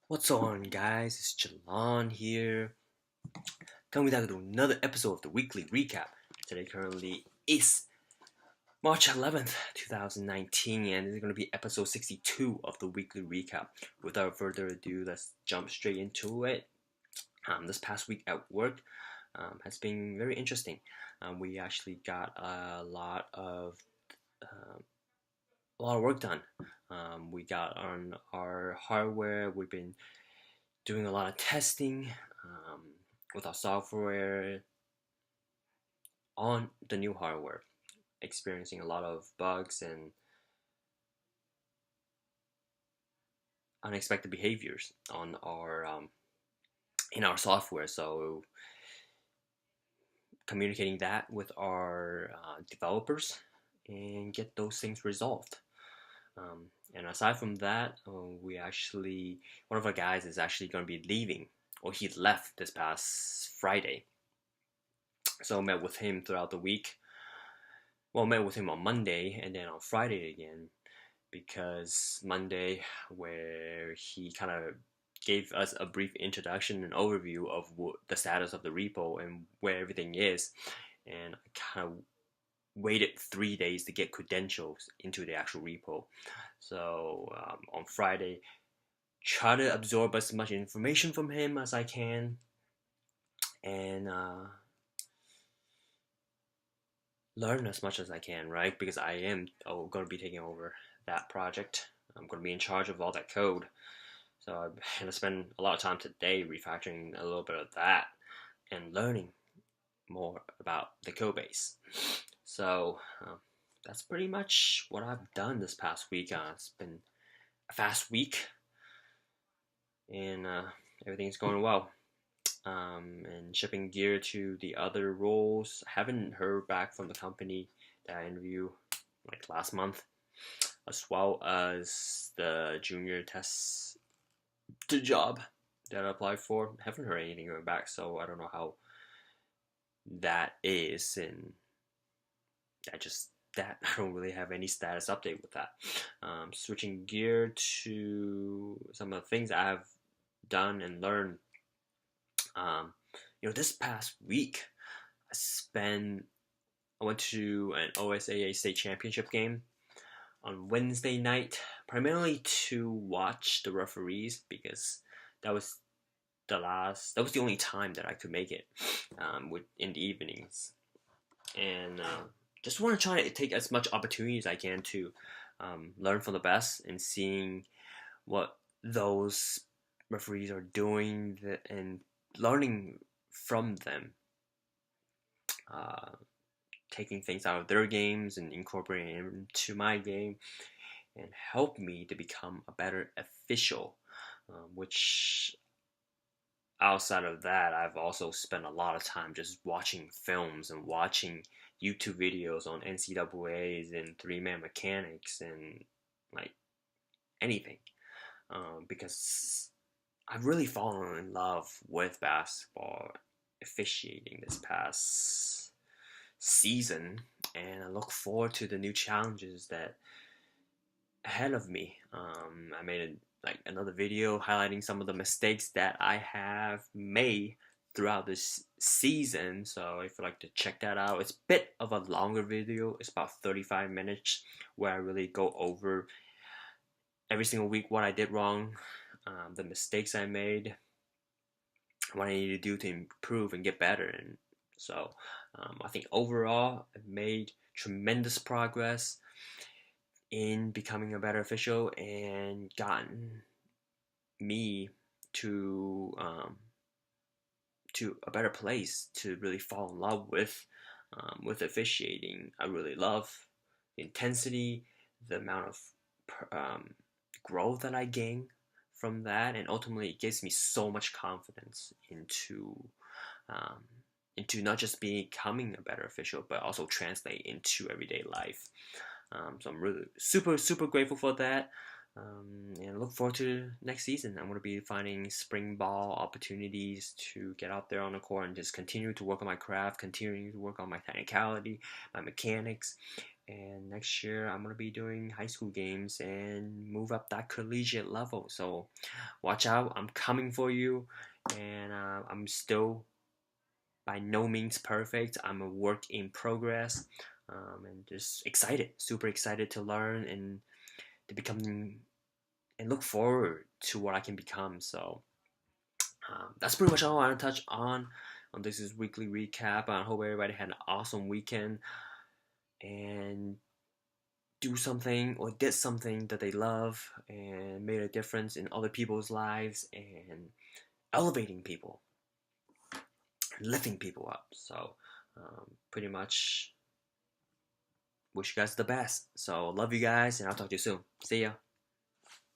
What's on, guys? It's Jalon here. Coming back to another episode of the weekly recap. Today, currently, is March 11th, 2019, and this is going to be episode 62 of the weekly recap. Without further ado, let's jump straight into it. This past week at work has been very interesting. We actually got um, a lot of work done. We got on our hardware. We've been doing a lot of testing um, with our software on the new hardware, experiencing a lot of bugs and unexpected behaviors on our in our software. So communicating that with our developers and get those things resolved. And aside from that, we actually one of our guys is actually going to be leaving, or he left this past Friday. So I met with him throughout the week. Well, I met with him on Monday and then on Friday again, because Monday, where he kind of gave us a brief introduction and overview of the status of the repo and where everything is, and I kind of waited 3 days to get credentials into the actual repo. So on Friday, try to absorb as much information from him as I can, and learn as much as I can, right? Because I am going to be taking over that project. I'm going to be in charge of all that code. So I'm going to spend a lot of time today refactoring a little bit of that and learning more about the code base. So that's pretty much what I've done this past week. It's been a fast week, and everything's going well. And shipping gear to the other roles. I haven't heard back from the company that I interviewed like last month, as well as the junior test job that I applied for. I haven't heard anything back, so I don't know how that is, and that I don't really have any status update with that. Switching gear to some of the things I've done and learned. Um, this past week, I went to an OSAA state championship game on Wednesday night, primarily to watch the referees, because that was that was the only time that I could make it in the evenings, and just want to try to take as much opportunity as I can to learn from the best and seeing what those referees are doing and learning from them, uh, taking things out of their games and incorporating it into my game, and help me to become a better official. Which outside of that, I've also spent a lot of time just watching films and watching YouTube videos on NCAA's and three-man mechanics and like anything, because I've really fallen in love with basketball officiating this past season, and I look forward to the new challenges that ahead of me. I made another video highlighting some of the mistakes that I have made throughout this season. So if you'd like to check that out, it's a bit of a longer video. It's about 35 minutes where I really go over every single week what I did wrong, the mistakes I made, what I need to do to improve and get better. And so I think overall I've made tremendous progress in becoming a better official and gotten me to a better place to really fall in love with officiating. I really love the intensity, the amount of um, growth that I gain from that, and ultimately it gives me so much confidence um, into not just becoming a better official, but also translate into everyday life. So I'm really super grateful for that. And look forward to next season. I'm going to be finding spring ball opportunities to get out there on the court and just continue to work on my craft, continuing to work on my technicality, my mechanics, And next year, I'm gonna be doing high school games and move up that collegiate level. So watch out, I'm coming for you. And I'm still by no means perfect. I'm a work in progress, and just excited, super excited to learn and to become and look forward to what I can become. So that's pretty much all I want to touch on this is weekly recap. I hope everybody had an awesome weekend and do something or did something that they love and made a difference in other people's lives and elevating people, lifting people up. So pretty much wish you guys the best. So love you guys and I'll talk to you soon. See ya.